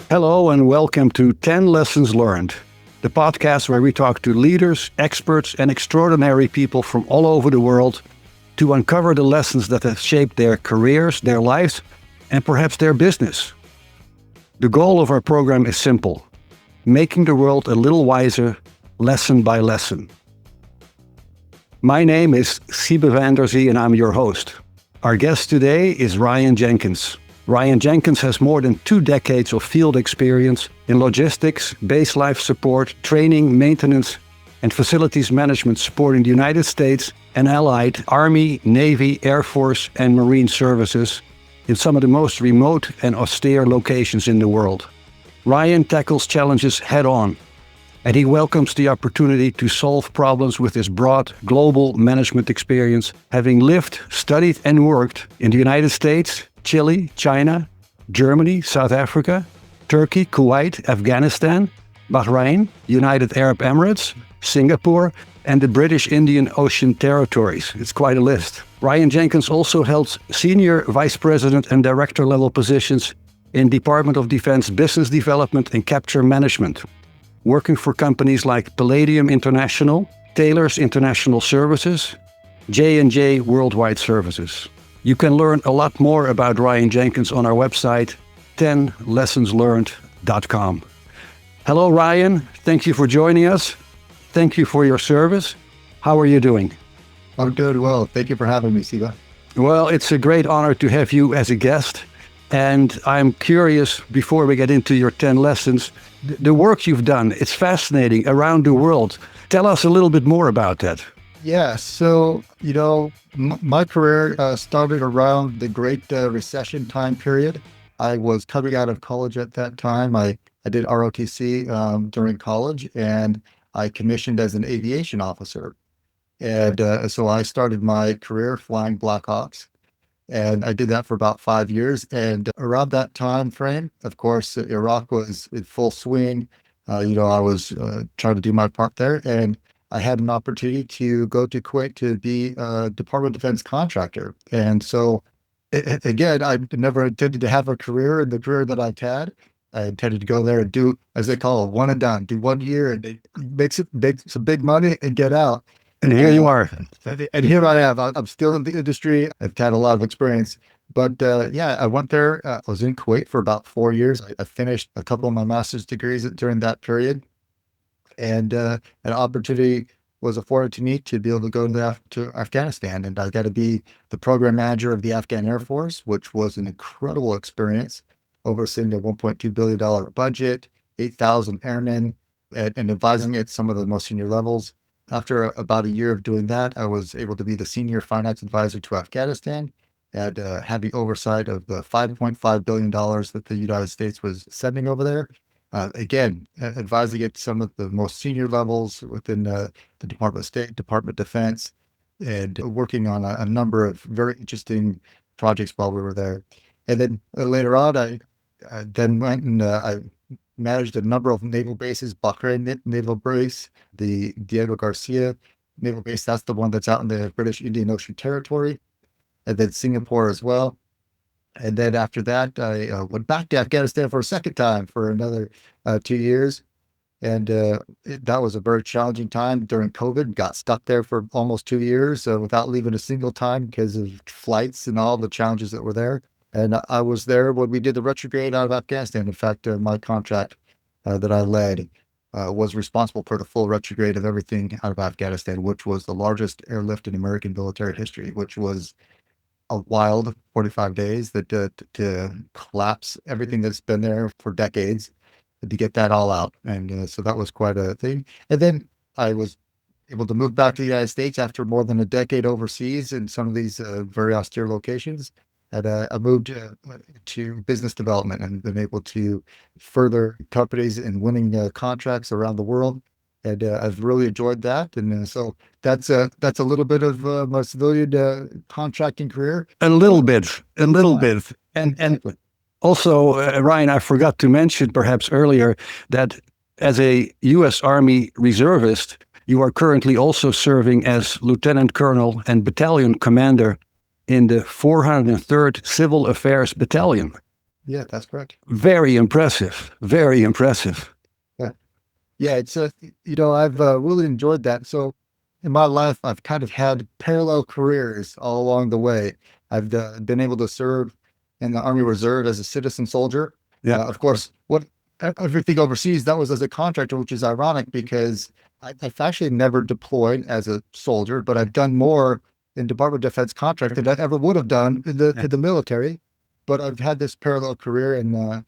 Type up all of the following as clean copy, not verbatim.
Hello and welcome to 10 Lessons Learned, the podcast where we talk to leaders, experts, and extraordinary people from all over the world to uncover the lessons that have shaped their careers, their lives, and perhaps their business. The goal of our program is simple: making the world a little wiser, lesson by lesson. My name is Siebe Vanderzee and I'm your host. Our guest today is Ryan Jenkins. Ryan Jenkins has more than 2 decades of field experience in logistics, base life support, training, maintenance, and facilities management support in the United States and allied Army, Navy, Air Force, and Marine services in some of the most remote and austere locations in the world. Ryan tackles challenges head-on, and he welcomes the opportunity to solve problems with his broad global management experience, having lived, studied, and worked in the United States, Chile, China, Germany, South Africa, Turkey, Kuwait, Afghanistan, Bahrain, United Arab Emirates, Singapore, and the British Indian Ocean Territories. It's quite a list. Ryan Jenkins also held senior vice president and director level positions in Department of Defense Business Development and Capture Management, working for companies like Palladium International, Taylor's International Services, J&J Worldwide Services. You can learn a lot more about Ryan Jenkins on our website, 10lessonslearned.com. Hello, Ryan. Thank you for joining us. Thank you for your service. How are you doing? I'm doing well. Thank you for having me, Siebe. Well, it's a great honor to have you as a guest. And I'm curious, before we get into your 10 lessons, the work you've done, it's fascinating around the world. Tell us a little bit more about that. Yeah, so, my career started around the Great Recession time period. I was coming out of college at that time. I did ROTC during college, and I commissioned as an aviation officer. And so I started my career flying Black Hawks, and I did that for about 5 years. And around that time frame, of course, Iraq was in full swing. I was trying to do my part there, and I had an opportunity to go to Kuwait to be a Department of Defense contractor. And so, again, I never intended to have a career in the career that I've had. I intended to go there and do, as they call it, one and done, do 1 year and make some big money and get out. And here you are. And here I am. I'm still in the industry. I've had a lot of experience. But I went there. I was in Kuwait for about 4 years. I finished a couple of my master's degrees during that period. And an opportunity was afforded to me to be able to go to Afghanistan. And I got to be the program manager of the Afghan Air Force, which was an incredible experience, overseeing a $1.2 billion budget, 8,000 airmen, and advising at some of the most senior levels. After about a year of doing that, I was able to be the senior finance advisor to Afghanistan and having oversight of the $5.5 billion that the United States was sending over there. Again, advising at some of the most senior levels within the Department of State, Department of Defense, and working on a number of very interesting projects while we were there. And then later on, I then went and I managed a number of naval bases: Bahrain Naval Base, the Diego Garcia Naval Base, that's the one that's out in the British Indian Ocean Territory, and then Singapore as well. And then after that, I went back to Afghanistan for a second time for another 2 years. And that was a very challenging time during COVID. Got stuck there for almost 2 years without leaving a single time because of flights and all the challenges that were there. And I was there when we did the retrograde out of Afghanistan. In fact, my contract that I led was responsible for the full retrograde of everything out of Afghanistan, which was the largest airlift in American military history, which was a wild 45 days that to collapse everything that's been there for decades to get that all out. And so that was quite a thing. And then I was able to move back to the United States after more than a decade overseas in some of these very austere locations. And I moved to business development and been able to further companies in winning contracts around the world. And I've really enjoyed that. And so that's a little bit of my civilian contracting career. A little bit. And also, Ryan, I forgot to mention perhaps earlier that as a U.S. Army reservist, you are currently also serving as Lieutenant Colonel and Battalion Commander in the 403rd Civil Affairs Battalion. Yeah, that's correct. Very impressive. Very impressive. Yeah. Yeah, it's I've really enjoyed that. So in my life, I've kind of had parallel careers all along the way. I've been able to serve in the Army Reserve as a citizen soldier. Yeah. Of course, everything overseas, that was as a contractor, which is ironic because I've actually never deployed as a soldier, but I've done more in Department of Defense contract than I ever would have done in the military. But I've had this parallel career and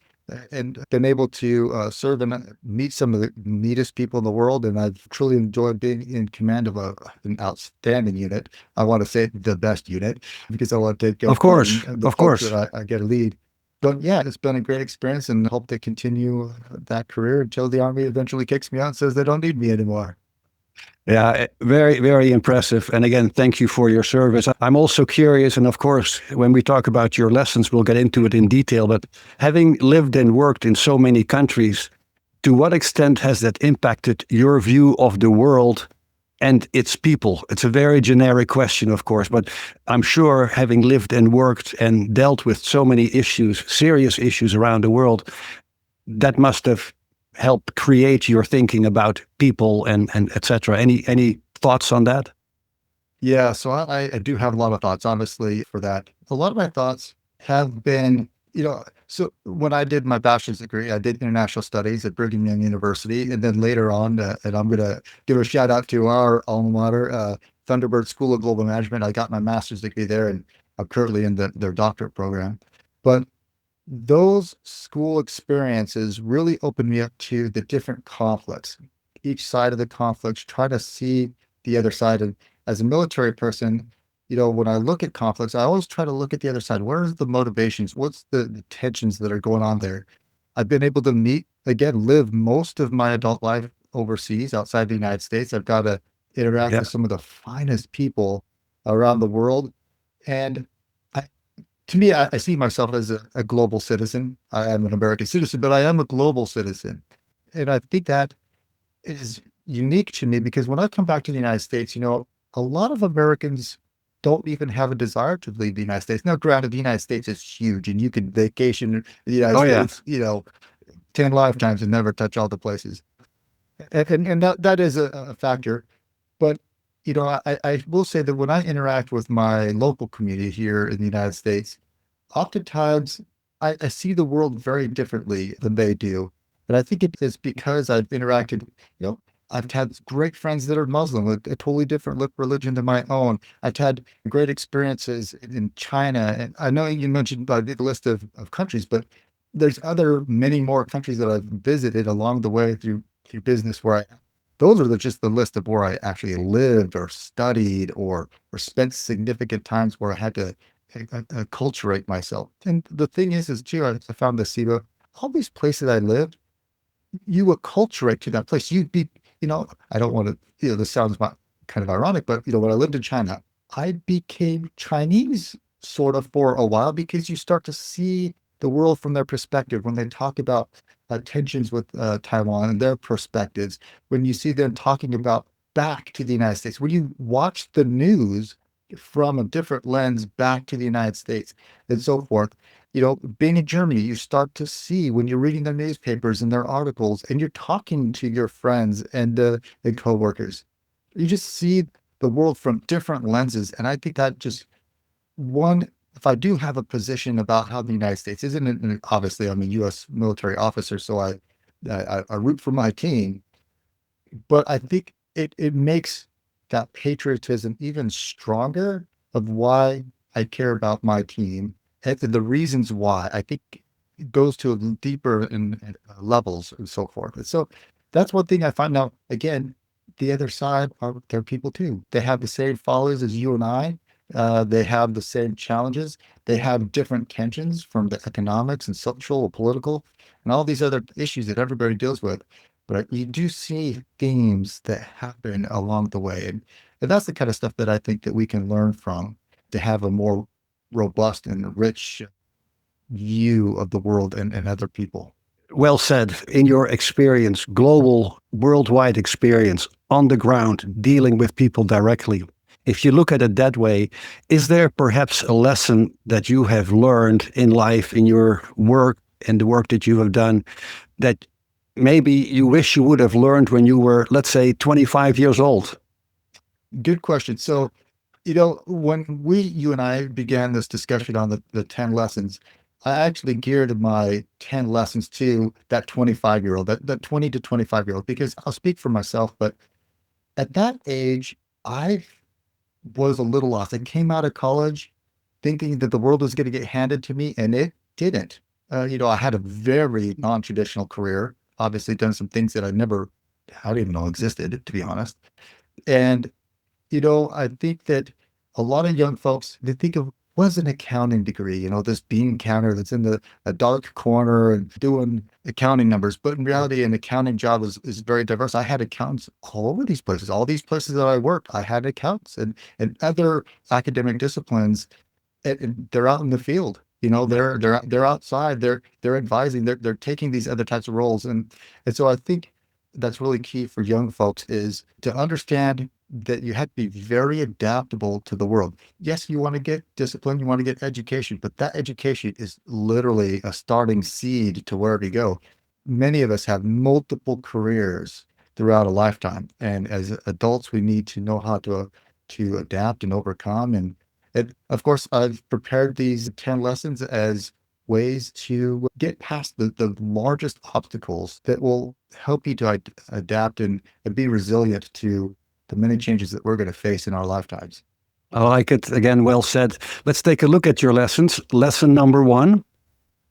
been able to serve and meet some of the neatest people in the world. And I've truly enjoyed being in command of an outstanding unit. I want to say the best unit because I want to take Of part course. in the Of folks course. that I get to lead. But yeah, it's been a great experience and hope to continue that career until the Army eventually kicks me out and says they don't need me anymore. Yeah, very, very impressive. And again, thank you for your service. I'm also curious, and of course, when we talk about your lessons, we'll get into it in detail. But having lived and worked in so many countries, to what extent has that impacted your view of the world and its people? It's a very generic question, of course, but I'm sure having lived and worked and dealt with so many issues, serious issues around the world, that must have helped create your thinking about people and etc. Any thoughts on that? Yeah, so I do have a lot of thoughts, honestly, for that. A lot of my thoughts have been, so when I did my bachelor's degree, I did international studies at Brigham Young University. And then later on, and I'm going to give a shout out to our alma mater, Thunderbird School of Global Management. I got my master's degree there and I'm currently in their doctorate program. But those school experiences really opened me up to the different conflicts, each side of the conflicts, try to see the other side. And as a military person, when I look at conflicts, I always try to look at the other side. Where's the motivations? What's the tensions that are going on there? I've been able to live most of my adult life overseas outside the United States. I've got to interact Yeah. with some of the finest people around the world. And to me, I see myself as a global citizen. I am an American citizen, but I am a global citizen. And I think that is unique to me because when I come back to the United States, a lot of Americans don't even have a desire to leave the United States. Now, granted, the United States is huge and you can vacation in the United Oh yeah. States, 10 lifetimes and never touch all the places. And that is a factor. But, I will say that when I interact with my local community here in the United States, oftentimes I see the world very differently than they do. And I think it is because I've interacted, I've had great friends that are Muslim with a totally different religion than my own. I've had great experiences in China. And I know you mentioned a big list of countries, but there's many more countries that I've visited along the way through business those are just the list of where I actually lived or studied or spent significant times where I had to acculturate myself. And the thing is too, I found this, Siebe, all these places I lived, you acculturate to that place. You'd be, I don't want to, this sounds kind of ironic, but, when I lived in China, I became Chinese sort of for a while because you start to see the world from their perspective when they talk about tensions with Taiwan and their perspectives, when you see them talking about back to the United States, when you watch the news from a different lens back to the United States and so forth. Being in Germany, you start to see when you're reading their newspapers and their articles and you're talking to your friends and coworkers, you just see the world from different lenses. And I think that just if I do have a position about how the United States isn't, and obviously I'm a U.S. military officer, so I root for my team, but I think it makes that patriotism even stronger of why I care about my team and the reasons why. I think it goes to deeper in levels and so forth. And so that's one thing I find out. Again, the other side they're people too. They have the same followers as you and I. They have the same challenges. They have different tensions from the economics and social or political and all these other issues that everybody deals with. But you do see themes that happen along the way. And that's the kind of stuff that I think that we can learn from to have a more robust and rich view of the world and other people. Well said. In your experience, global, worldwide experience, on the ground, dealing with people directly, if you look at it that way, is there perhaps a lesson that you have learned in life, in your work, and the work that you have done, that maybe you wish you would have learned when you were, let's say, 25 years old? Good question. So, when you and I began this discussion on the 10 lessons, I actually geared my 10 lessons to that 25-year-old, that 20 to 25-year-old, because I'll speak for myself, but at that age, I was a little lost. I came out of college thinking that the world was going to get handed to me, and it didn't. I had a very non-traditional career, obviously done some things that I didn't even know existed, to be honest. And I think that a lot of young folks, they think of what's an accounting degree, this bean counter that's in a dark corner and doing accounting numbers. But in reality, an accounting job is very diverse. I had accountants all over these places. All these places that I worked, I had accountants and other academic disciplines, and they're out in the field. They're outside. They're advising. They're taking these other types of roles, and so I think that's really key for young folks is to understand that you have to be very adaptable to the world. Yes, you want to get discipline, you want to get education, but that education is literally a starting seed to where to go. Many of us have multiple careers throughout a lifetime, and as adults, we need to know how to adapt and overcome. And of course, I've prepared these 10 lessons as ways to get past the largest obstacles that will help you to adapt and be resilient to the many changes that we're going to face in our lifetimes. I like it. Again, well said. Let's take a look at your lessons. Lesson number 1,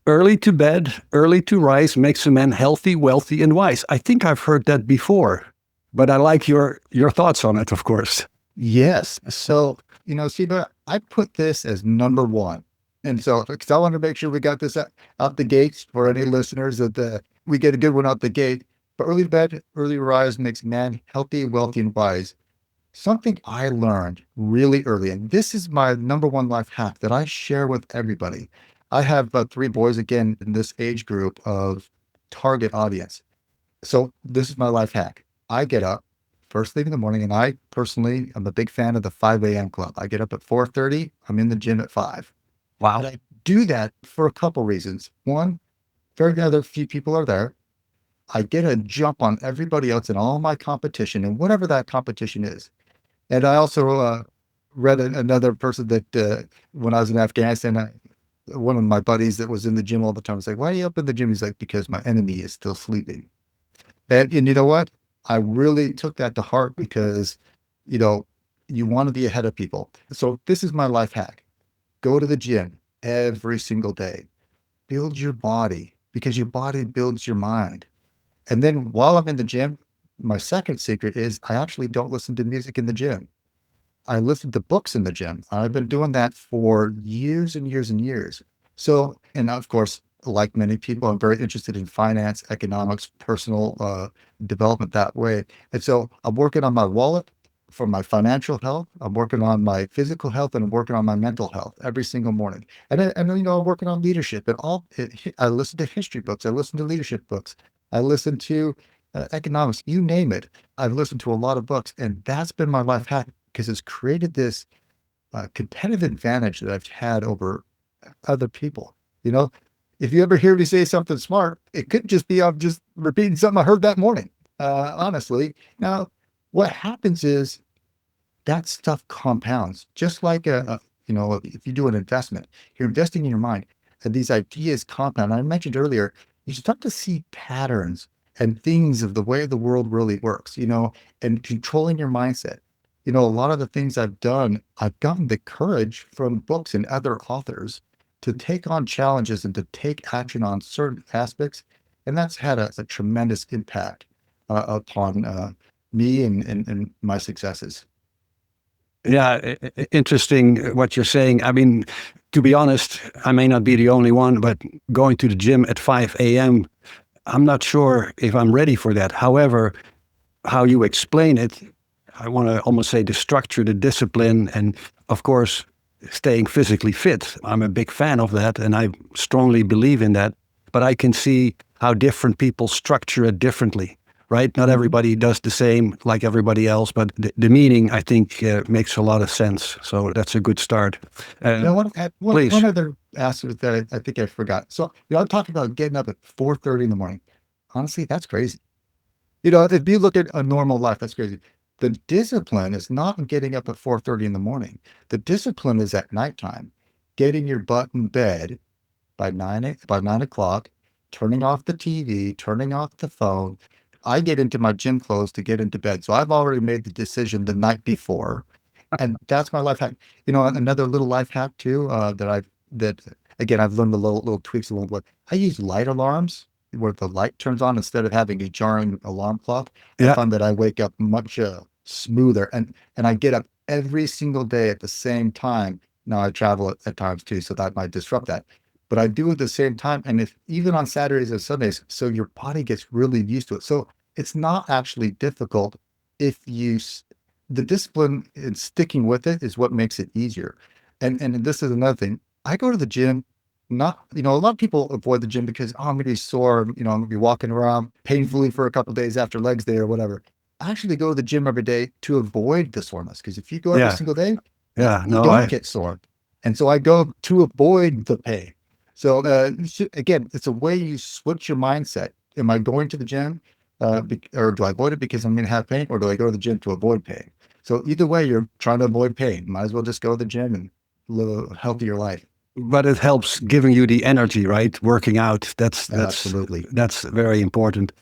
early to bed, early to rise makes a man healthy, wealthy, and wise. I think I've heard that before, but I like your thoughts on it, of course. Yes. So, Siebe, I put this as number 1. And so, because I want to make sure we got this out the gates for any listeners that we get a good one out the gate. But early to bed, early to rise makes man healthy, wealthy, and wise. Something I learned really early, and this is my number 1 life hack that I share with everybody. I have 3 boys, again, in this age group of target audience. So this is my life hack. I get up first thing in the morning, and I personally am a big fan of the 5 a.m. club. I get up at 4:30. I'm in the gym at 5. Wow. And I do that for a couple reasons. One, very other few people are there. I get a jump on everybody else and all my competition and whatever that competition is. And I also read another person that when I was in Afghanistan, one of my buddies that was in the gym all the time was like, "Why are you up in the gym?" He's like, "Because my enemy is still sleeping." And you know what? I really took that to heart because, you want to be ahead of people. So this is my life hack. Go to the gym every single day. Build your body because your body builds your mind. And then while I'm in the gym, my second secret is I actually don't listen to music in the gym. I listen to books in the gym. I've been doing that for years and years and years. So, and of course, like many people, I'm very interested in finance, economics, personal development that way. And so I'm working on my wallet for my financial health. I'm working on my physical health, and I'm working on my mental health every single morning. And I'm working on leadership I listen to history books. I listen to leadership books. I listen to economics, you name it. I've listened to a lot of books, and that's been my life hack because it's created this competitive advantage that I've had over other people. If you ever hear me say something smart, it could just be I'm just repeating something I heard that morning. Honestly, now what happens is that stuff compounds, just like if you do an investment, you're investing in your mind, and these ideas compound. I mentioned earlier, you start to see patterns and things of the way the world really works, and controlling your mindset. A lot of the things I've done, I've gotten the courage from books and other authors to take on challenges and to take action on certain aspects. And that's had a tremendous impact upon me and my successes. Yeah, interesting what you're saying. I mean, to be honest, I may not be the only one, but going to the gym at 5 a.m., I'm not sure if I'm ready for that. However, how you explain it, I want to almost say the structure, the discipline, and of course, staying physically fit. I'm a big fan of that, and I strongly believe in that. But I can see how different people structure it differently. right? Not everybody does the same like everybody else, but the meaning, I think, makes a lot of sense. So that's a good start. Now, one Please. other aspect that I think I forgot. So, I'm talking about getting up at 4:30 in the morning. Honestly, that's crazy. If you look at a normal life, that's crazy. The discipline is not in getting up at 4:30 in the morning. The discipline is at nighttime, getting your butt in bed by 9 o'clock, turning off the TV, turning off the phone. I get into my gym clothes to get into bed. So I've already made the decision the night before. And that's my life hack. Another little life hack too, that again, I've learned the little tweaks along the way. I use light alarms where the light turns on instead of having a jarring alarm clock. I Yeah. find that I wake up much smoother, and I get up every single day at the same time. Now I travel at times too, so that might disrupt that. But I do it at the same time, and if even on Saturdays and Sundays, so your body gets really used to it. So it's not actually difficult if the discipline and sticking with it is what makes it easier. And this is another thing. I go to the gym, not, a lot of people avoid the gym because, oh, I'm gonna be sore, I'm gonna be walking around painfully for a couple of days after legs day or whatever. I actually go to the gym every day to avoid the soreness. Because if you go every Yeah. single day, Yeah. you No, don't get sore. And so I go to avoid the pain. So again, it's a way you switch your mindset. Am I going to the gym, or do I avoid it because I'm going to have pain, or do I go to the gym to avoid pain? So either way, you're trying to avoid pain. Might as well just go to the gym and live a healthier life. but it helps giving you the energy, right? Working out. Absolutely. That's very important.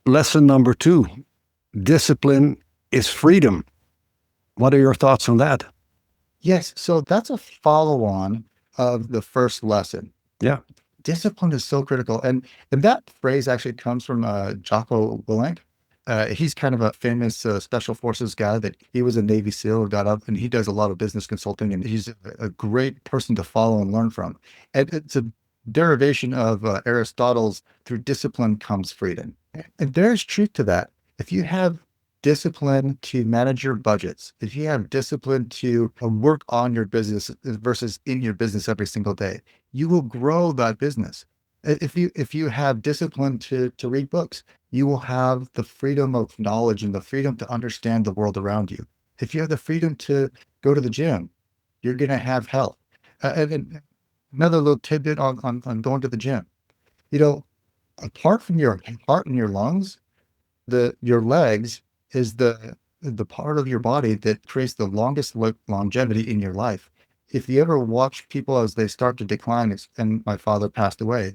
Lesson number 2, discipline is freedom. What are your thoughts on that? Yes. So that's a follow-on of the first lesson. Yeah. Discipline is so critical. And that phrase actually comes from Jocko Willink. He's kind of a famous special forces guy that he was a Navy SEAL who got up, and he does a lot of business consulting, and he's a great person to follow and learn from. And it's a derivation of Aristotle's through discipline comes freedom. And there's truth to that. If you have discipline to manage your budgets, if you have discipline to work on your business versus in your business every single day, you will grow that business. If you have discipline to read books, you will have the freedom of knowledge and the freedom to understand the world around you. If you have the freedom to go to the gym, you're going to have health. And another little tidbit on going to the gym, you know, apart from your heart and your lungs, your legs is the part of your body that creates the longest longevity in your life. If you ever watch people as they start to decline, and my father passed away,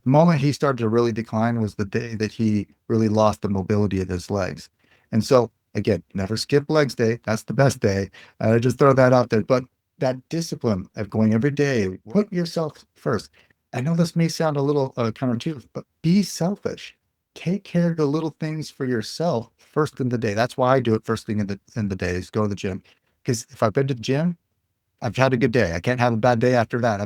the moment he started to really decline was the day that he really lost the mobility of his legs. And so, again, never skip legs day. That's the best day. I just throw that out there. But that discipline of going every day, put yourself first. I know this may sound a little counterintuitive, but be selfish. Take care of the little things for yourself first in the day. That's why I do it first thing in the day is go to the gym. Because if I've been to the gym, I've had a good day. I can't have a bad day after that.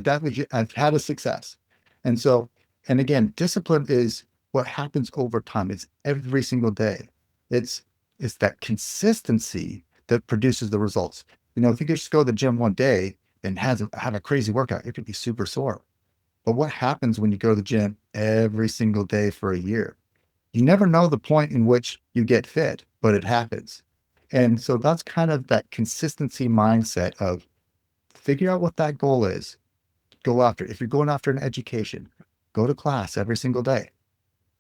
I've had a success. And so, and again, discipline is what happens over time. It's every single day. It's that consistency that produces the results. If you just go to the gym one day and have a crazy workout, it could be super sore. But what happens when you go to the gym every single day for a year? You never know the point in which you get fit, but it happens. And so that's kind of that consistency mindset of figure out what that goal is, go after it. If you're going after an education, go to class every single day.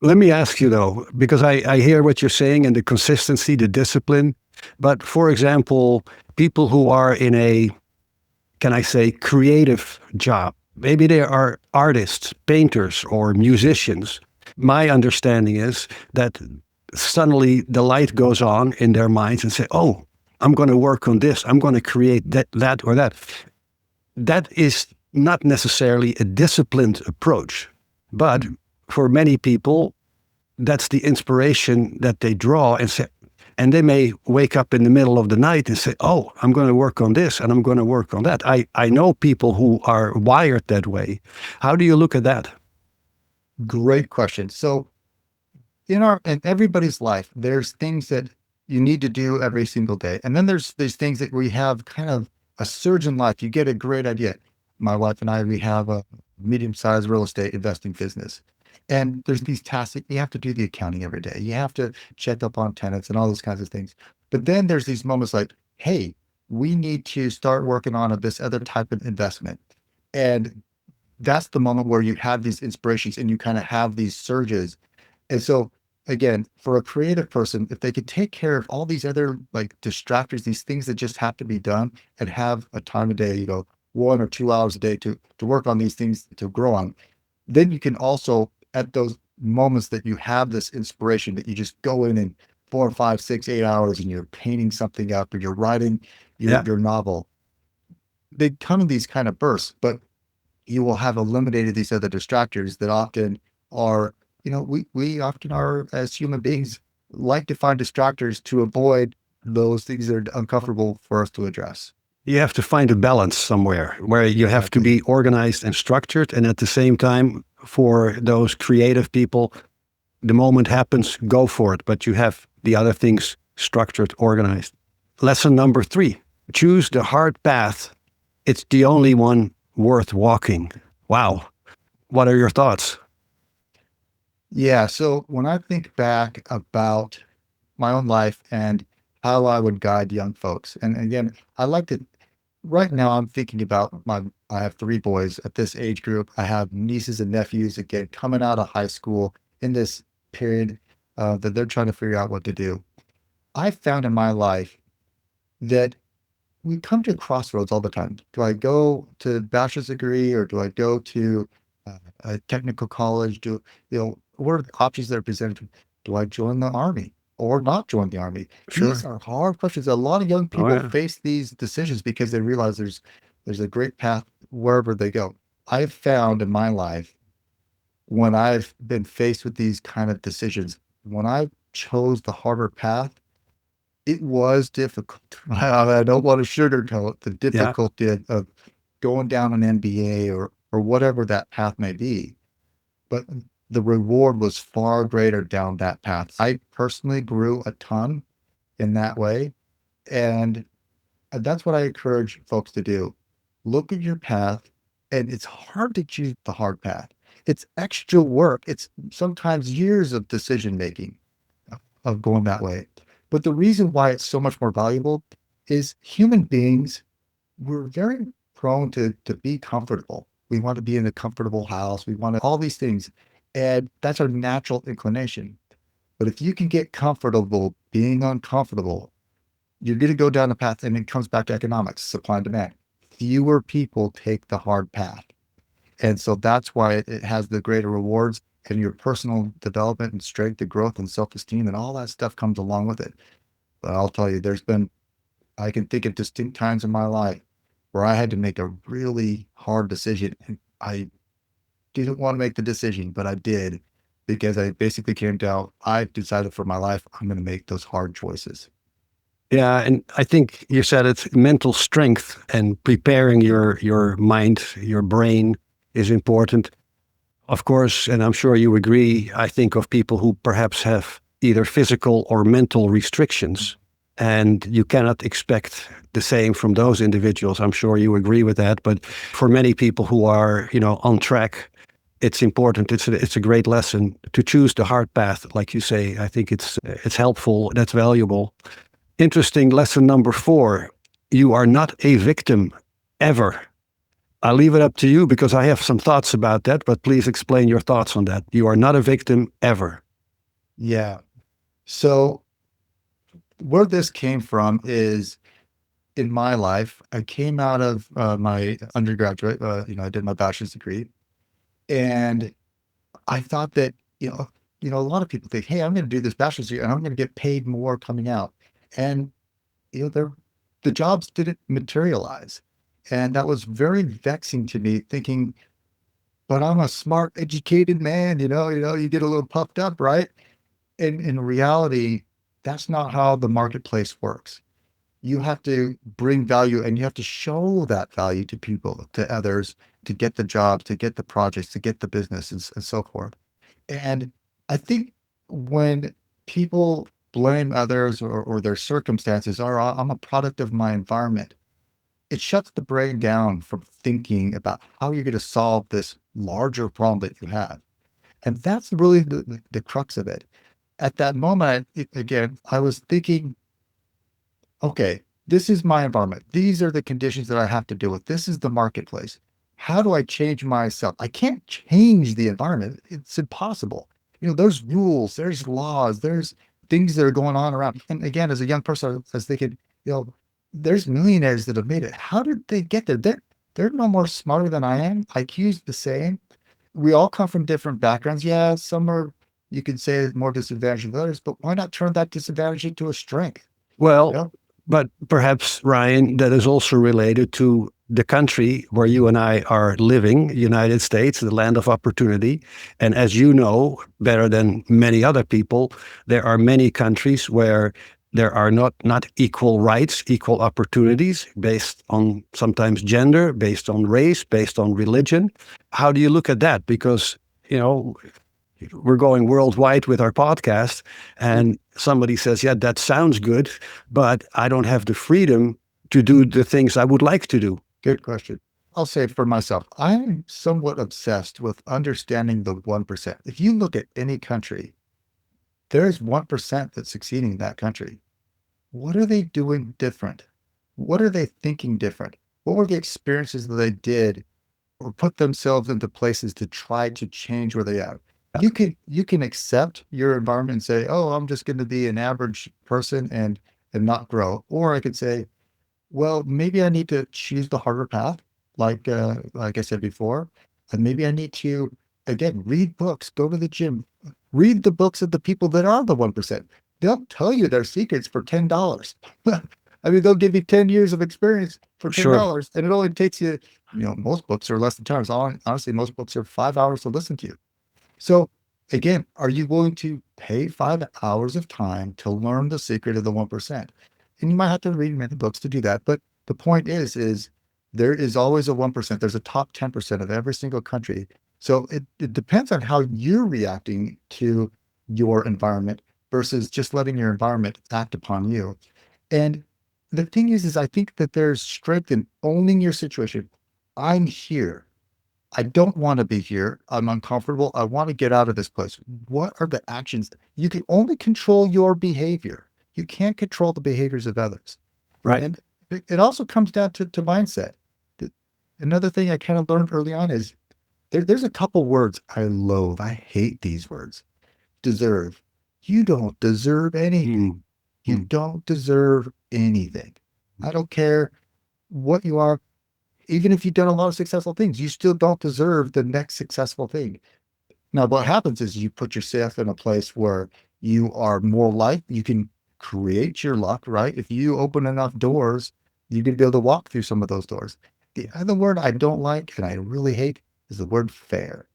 Let me ask you though, because I hear what you're saying and the consistency, the discipline. But for example, people who are in a, can I say, creative job, maybe they are artists, painters, or musicians. My understanding is that suddenly the light goes on in their minds and say, oh, I'm going to work on this. I'm going to create that, or that. That is not necessarily a disciplined approach, but for many people, that's the inspiration that they draw and say, and they may wake up in the middle of the night and say, oh, I'm going to work on this and I'm going to work on that. I know people who are wired that way. How do you look at that? Great question. So in everybody's life, there's things that you need to do every single day. And then there's these things that we have kind of a surge in life. You get a great idea. My wife and I, we have a medium-sized real estate investing business. And there's these tasks that you have to do the accounting every day. You have to check up on tenants and all those kinds of things. But then there's these moments like, hey, we need to start working on this other type of investment. And that's the moment where you have these inspirations and you kind of have these surges. And so again, for a creative person, if they could take care of all these other like distractors, these things that just have to be done and have a time a day, 1 or 2 hours a day to work on these things to grow on, then you can also at those moments that you have this inspiration that you just go in and 4, 5, 6, 8 hours and you're painting something up or you're writing Yeah. your novel. They come in these kind of bursts, but you will have eliminated these other distractors that often are, we often are as human beings like to find distractors to avoid those things that are uncomfortable for us to address. You have to find a balance somewhere where you have to Exactly. be organized and structured. And at the same time, for those creative people, the moment happens, go for it. But you have the other things structured, organized. Lesson number 3, choose the hard path. It's the only one worth walking. Wow. What are your thoughts? Yeah. So when I think back about my own life and how I would guide young folks, and again, I like to, right now I'm thinking about I have 3 boys at this age group. I have nieces and nephews again coming out of high school in this period that they're trying to figure out what to do. I found in my life that we come to crossroads all the time. Do I go to bachelor's degree or do I go to a technical college? What are the options that are presented? Do I join the army or not join the army? These Sure. are hard questions. A lot of young Oh, people yeah. face these decisions because they realize there's a great path wherever they go. I've found in my life when I've been faced with these kind of decisions, when I chose the harder path, it was difficult. I don't want to sugarcoat the Yeah. difficulty of going down an MBA or whatever that path may be, but the reward was far greater down that path. I personally grew a ton in that way, and that's what I encourage folks to do. Look at your path, and it's hard to choose the hard path. It's extra work. It's sometimes years of decision making of going that way. But the reason why it's so much more valuable is human beings, we're very prone to be comfortable. We want to be in a comfortable house. We want all these things. And that's our natural inclination. But if you can get comfortable being uncomfortable, you're going to go down the path and it comes back to economics, supply and demand. Fewer people take the hard path. And so that's why it has the greater rewards and your personal development and strength and growth and self-esteem and all that stuff comes along with it. But I'll tell you, I can think of distinct times in my life where I had to make a really hard decision. And I didn't want to make the decision, but I did because I basically came down, I decided for my life, I'm going to make those hard choices. Yeah, and I think you said it's mental strength and preparing your mind, your brain is important. Of course, and I'm sure you agree, I think of people who perhaps have either physical or mental restrictions, and you cannot expect the same from those individuals. I'm sure you agree with that. But for many people who are, on track, it's important. It's a great lesson to choose the hard path, like you say. I think it's helpful. That's valuable. Interesting lesson number 4. You are not a victim ever. I'll leave it up to you because I have some thoughts about that, but please explain your thoughts on that. You are not a victim ever. Yeah. So where this came from is in my life, I came out of my undergraduate, I did my bachelor's degree and I thought that, a lot of people think, hey, I'm going to do this bachelor's degree and I'm going to get paid more coming out. And, they're, the jobs didn't materialize. And that was very vexing to me thinking, but I'm a smart, educated man, you get a little puffed up, right? And in reality, that's not how the marketplace works. You have to bring value and you have to show that value to people, to others, to get the job, to get the projects, to get the business and so forth. And I think when people blame others or their circumstances, or I'm a product of my environment, it shuts the brain down from thinking about how you're going to solve this larger problem that you have. And that's really the crux of it. At that moment, again, I was thinking, okay, this is my environment. These are the conditions that I have to deal with. This is the marketplace. How do I change myself? I can't change the environment. It's impossible. There's rules, there's laws, there's things that are going on around. And again, as a young person, I was thinking, there's millionaires that have made it. How did they get there? They're no more smarter than I am. IQ's the same. We all come from different backgrounds. Yeah, some are, you could say, more disadvantaged than others, but why not turn that disadvantage into a strength? You Well, know? but perhaps, Ryan, that is also related to the country where you and I are living, United States, the land of opportunity. And as you know better than many other people, there are many countries where there are not equal rights, equal opportunities based on sometimes gender, based on race, based on religion. How do you look at that? Because, you know, we're going worldwide with our podcast, and somebody says, yeah, that sounds good, but I don't have the freedom to do the things I would like to do. Good question. I'll say for myself, I'm somewhat obsessed with understanding the 1%. If you look at any country, there's 1% that's succeeding in that country. What are they doing different? What are they thinking different? What were the experiences that they did or put themselves into places to try to change where they are? You can accept your environment and say, oh, I'm just going to be an average person and not grow. Or I could say, well, maybe I need to choose the harder path, like I said before, and maybe I need to again read books, go to the gym, read the books of the people that are the 1%. They'll tell you their secrets for $10. I mean, they'll give you 10 years of experience for Sure. $10, and it only takes you, most books are less than 10 hours. Honestly, most books are 5 hours to listen to. So again, are you willing to pay 5 hours of time to learn the secret of the 1%? And you might have to read many books to do that. But the point is there is always a 1%. There's a top 10% of every single country. So it depends on how you're reacting to your environment versus just letting your environment act upon you. And the thing is I think that there's strength in owning your situation. I'm here. I don't want to be here. I'm uncomfortable. I want to get out of this place. What are the actions? You can only control your behavior. You can't control the behaviors of others. Right. And it also comes down to mindset. Another thing I kind of learned early on is there's a couple words I loathe. I hate these words. Deserve. You don't deserve anything. Mm. You Mm. don't deserve anything. I don't care what you are. Even if you've done a lot of successful things, you still don't deserve the next successful thing. Now, what happens is you put yourself in a place where you are more like you can create your luck, right? If you open enough doors, you can be able to walk through some of those doors. The other word I don't like and I really hate is the word fair.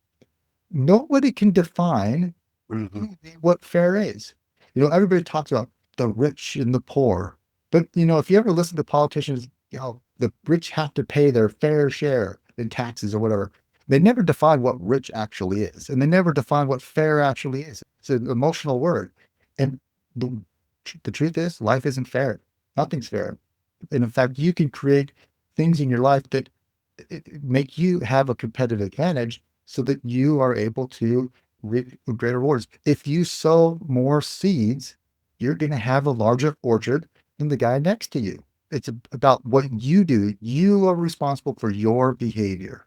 Nobody can define Mhm. what fair is. Everybody talks about the rich and the poor, but if you ever listen to politicians, the rich have to pay their fair share in taxes or whatever. They never define what rich actually is, and they never define what fair actually is. It's an emotional word, and the, the truth is, life isn't fair. Nothing's fair, and in fact, you can create things in your life that make you have a competitive advantage so that you are able to reap greater rewards. If you sow more seeds, you're going to have a larger orchard than the guy next to you. It's about what you do. You are responsible for your behavior,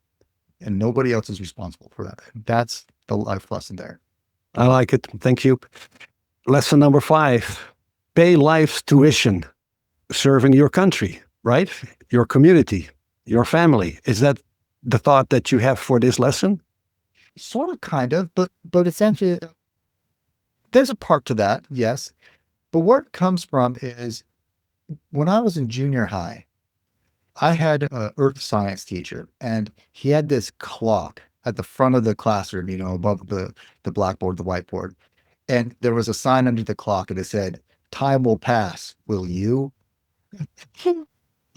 and nobody else is responsible for that. That's the life lesson there. I like it. Thank you. Lesson number 5, pay life's tuition, serving your country, right? Your community, your family. Is that the thought that you have for this lesson? Sort of, kind of, but essentially, there's a part to that, yes. But where it comes from is when I was in junior high, I had an earth science teacher, and he had this clock at the front of the classroom, above the blackboard, the whiteboard. And there was a sign under the clock, and it said, "Time will pass. Will you?"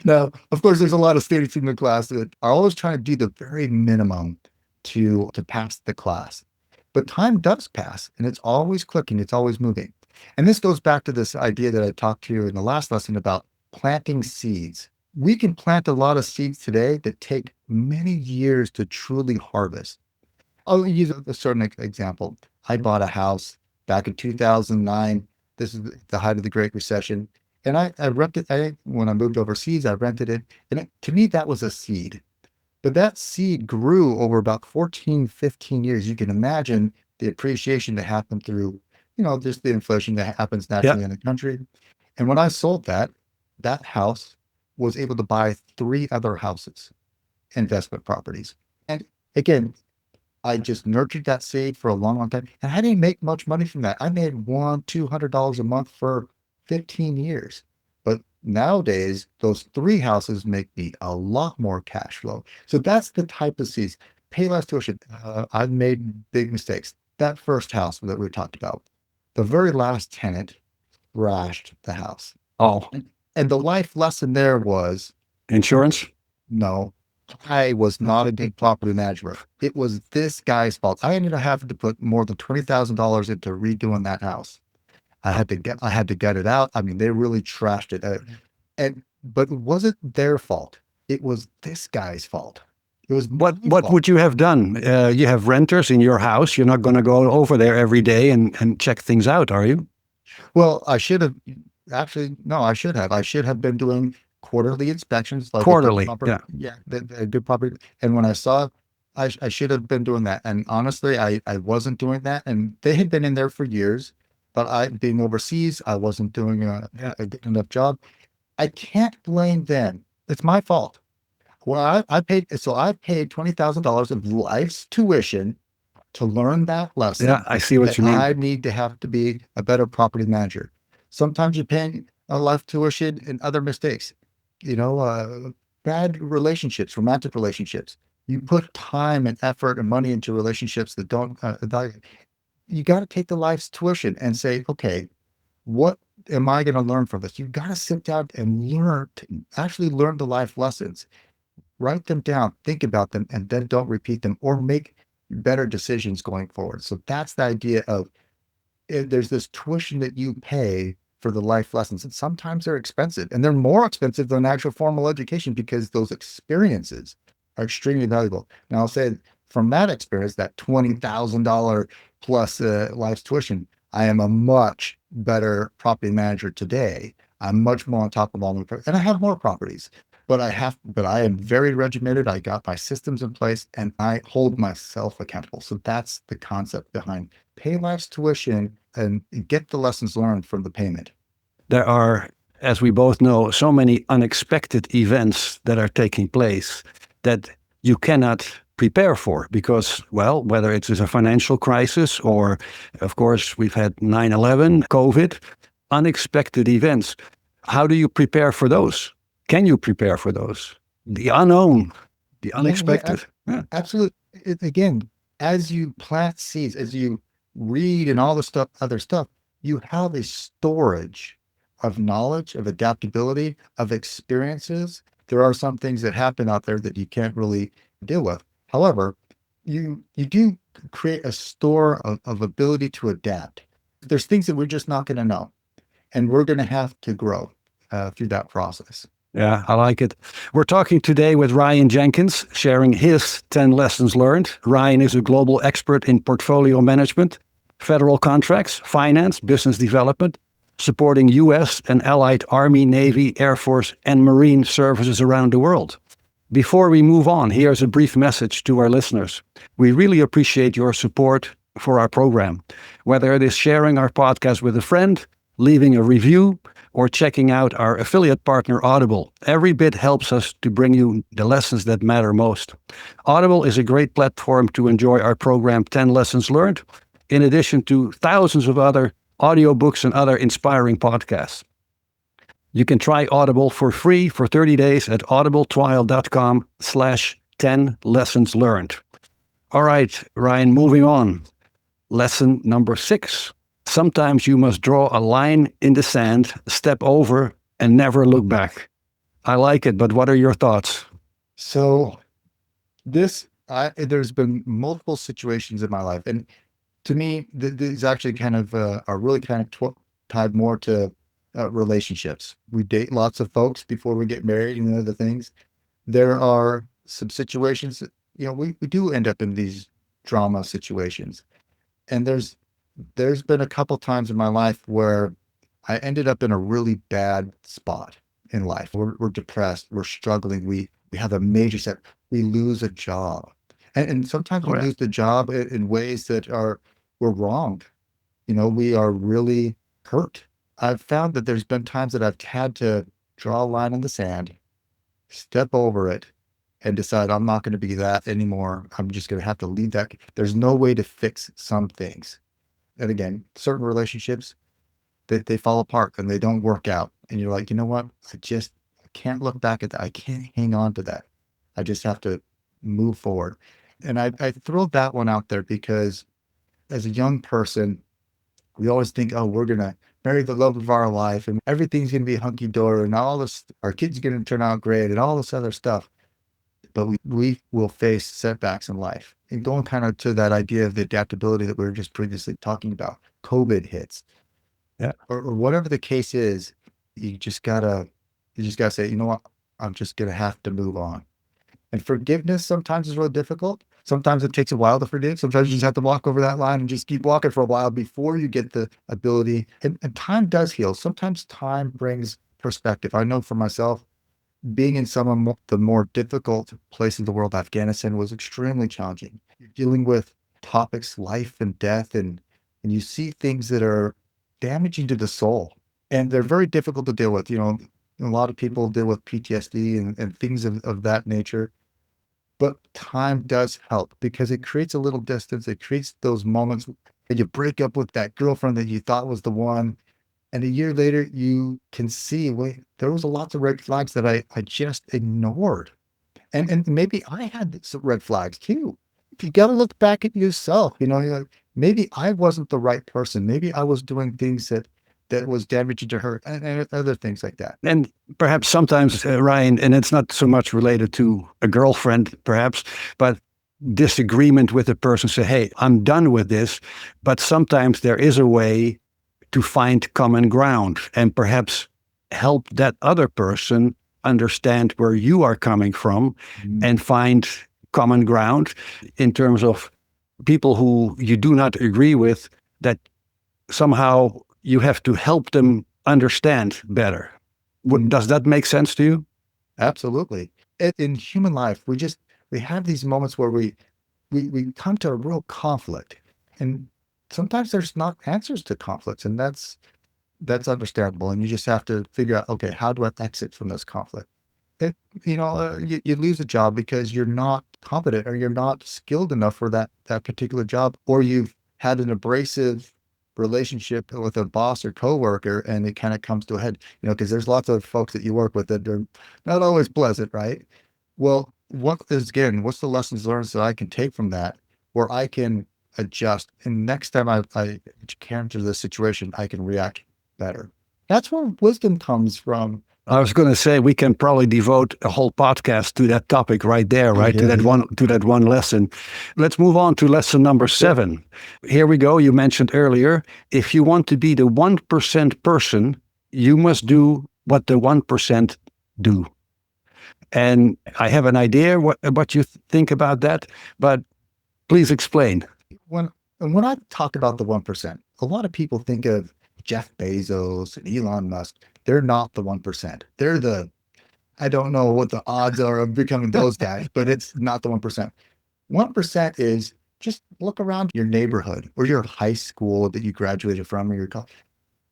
Now, of course, there's a lot of students in the class that are always trying to do the very minimum to pass the class. But time does pass, and it's always clicking, it's always moving. And this goes back to this idea that I talked to you in the last lesson about planting seeds. We can plant a lot of seeds today that take many years to truly harvest. I'll use a certain example. I bought a house back in 2009. This is the height of the Great Recession. And I rented, when I moved overseas, I rented it. And to me, that was a seed. But that seed grew over about 14, 15 years. You can imagine the appreciation that happened through, just the inflation that happens Yeah. naturally in the country. And when I sold that, that house was able to buy three other houses, investment properties. And again, I just nurtured that seed for a long, long time. And I didn't make much money from that. I made $200 a month for 15 years. But nowadays, those three houses make me a lot more cash flow. So that's the type of seeds. Pay less tuition. I've made big mistakes. That first house that we talked about, the very last tenant trashed the house. Oh, And the life lesson there was insurance? no, I was not a good property manager. It was this guy's fault. I ended up having to put more than $20,000 into redoing that house. I had to gut it out. I mean, they really trashed it. But it wasn't their fault. It was this guy's fault. It was What would you have done? You have renters in your house. You're not going to go over there every day and check things out, are you? Well, I should have actually, no, I should have. I should have been doing quarterly inspections, like a good Quarterly. property. Yeah. Yeah, a good property. And when I saw, I should have been doing that. And honestly, I wasn't doing that. And they had been in there for years, but being overseas, I wasn't doing a good enough job. I can't blame them. It's my fault. Well, I paid $20,000 of life's tuition to learn that Yeah, lesson I see what that you mean. I need to have to be a better property manager. Sometimes you're paying a life tuition and other mistakes, you know, bad relationships, romantic relationships. You put time and effort and money into relationships that don't, you got to take the life's tuition and say, okay, what am I going to learn from this? You've got to sit down and actually learn the life lessons, write them down, think about them, and then don't repeat them or make better decisions going forward. So that's the idea of there's this tuition that you pay for the life lessons. And sometimes they're expensive and they're more expensive than actual formal education because those experiences are extremely valuable. Now, I'll say from that experience, that $20,000 plus life's tuition, I am a much better property manager today. I'm much more on top of all my, and I have more properties. But I am very regimented. I got my systems in place and I hold myself accountable. So that's the concept behind pay life's tuition and get the lessons learned from the payment. There are, as we both know, so many unexpected events that are taking place that you cannot prepare for because, well, whether it is a financial crisis or, of course, we've had 9/11, COVID, unexpected events. How do you prepare for those? Can you prepare for those? The unknown, the unexpected. Yeah. Absolutely. Again, as you plant seeds, as you read and all the stuff, other stuff, you have a storage of knowledge, of adaptability, of experiences. There are some things that happen out there that you can't really deal with. However, you do create a store of ability to adapt. There's things that we're just not going to know, and we're going to have to grow through that process. Yeah, I like it. We're talking today with Ryan Jenkins, sharing his 10 lessons learned. Ryan is a global expert in portfolio management, federal contracts, finance, business development, supporting U.S. and allied Army, Navy, Air Force, and Marine services around the world. Before we move on, here's a brief message to our listeners. We really appreciate your support for our program, whether it is sharing our podcast with a friend, leaving a review, or checking out our affiliate partner, Audible. Every bit helps us to bring you the lessons that matter most. Audible is a great platform to enjoy our program 10 Lessons Learned, in addition to thousands of other audiobooks and other inspiring podcasts. You can try Audible for free for 30 days at audibletrial.com/10 lessons learned. All right, Ryan, moving on. Lesson number 6. Sometimes you must draw a line in the sand, step over, and never look back. I like it, but what are your thoughts? So there's been multiple situations in my life, and to me, these actually kind of are really kind of tied more to relationships. We date lots of folks before we get married and other things. There are some situations that, we do end up in these drama situations. And there's been a couple times in my life where I ended up in a really bad spot in life. We're depressed, we're struggling, we have a major set, we lose a job. And sometimes we Oh, yeah. lose the job in ways that we're wrong. We are really hurt. I've found that there's been times that I've had to draw a line in the sand, step over it, and decide I'm not going to be that anymore. I'm just going to have to leave that. There's no way to fix some things. And again, certain relationships, they fall apart and they don't work out. And you're like, you know what? I can't look back at that. I can't hang on to that. I just have to move forward. And I throw that one out there because as a young person, we always think, oh, we're going to marry the love of our life and everything's going to be hunky dory and all this, our kids are going to turn out great and all this other stuff. But we will face setbacks in life. And going kind of to that idea of the adaptability that we were just previously talking about, COVID hits, Yeah. or whatever the case is, you just gotta say, you know what, I'm just gonna have to move on. And forgiveness sometimes is really difficult. Sometimes it takes a while to forgive. Sometimes you just have to walk over that line and just keep walking for a while before you get the ability. And time does heal. Sometimes time brings perspective. I know for myself, being in some of the more difficult places in the world, Afghanistan was extremely challenging. You're dealing with topics, life and death, and you see things that are damaging to the soul. And they're very difficult to deal with. A lot of people deal with PTSD and things of that nature. But time does help because it creates a little distance. It creates those moments that you break up with that girlfriend that you thought was the one. And a year later, you can see, wait, there was a lots of red flags that I just ignored. And maybe I had some red flags too. You got to look back at yourself. You're like, maybe I wasn't the right person. Maybe I was doing things that was damaging to her and other things like that. And perhaps sometimes, Ryan, and it's not so much related to a girlfriend, perhaps, but disagreement with a person, say, hey, I'm done with this. But sometimes there is a way to find common ground and perhaps help that other person understand where you are coming from and find common ground in terms of people who you do not agree with, that somehow you have to help them understand better. Does that make sense to you? Absolutely. In human life, we have these moments where we come to a real conflict, and sometimes there's not answers to conflicts, and that's understandable. And you just have to figure out, okay, how do I exit from this conflict? You lose a job because you're not competent or you're not skilled enough for that particular job, or you've had an abrasive relationship with a boss or coworker, and it kind of comes to a head. Because there's lots of folks that you work with that are not always pleasant, right? Well, what's the lessons learned that I can take from that, where I can adjust, and next time I encounter this situation, I can react better. That's where wisdom comes from. I was going to say we can probably devote a whole podcast to that topic right there, right? Yeah. To that one lesson. Let's move on to lesson number 7. Here we go. You mentioned earlier, if you want to be the 1% person, you must do what the 1% do. And I have an idea what you think about that, but please explain. When I talk about the 1%, a lot of people think of Jeff Bezos and Elon Musk. They're not the 1%. I don't know what the odds are of becoming those guys, but it's not the 1%. 1% is just look around your neighborhood or your high school that you graduated from, or your college.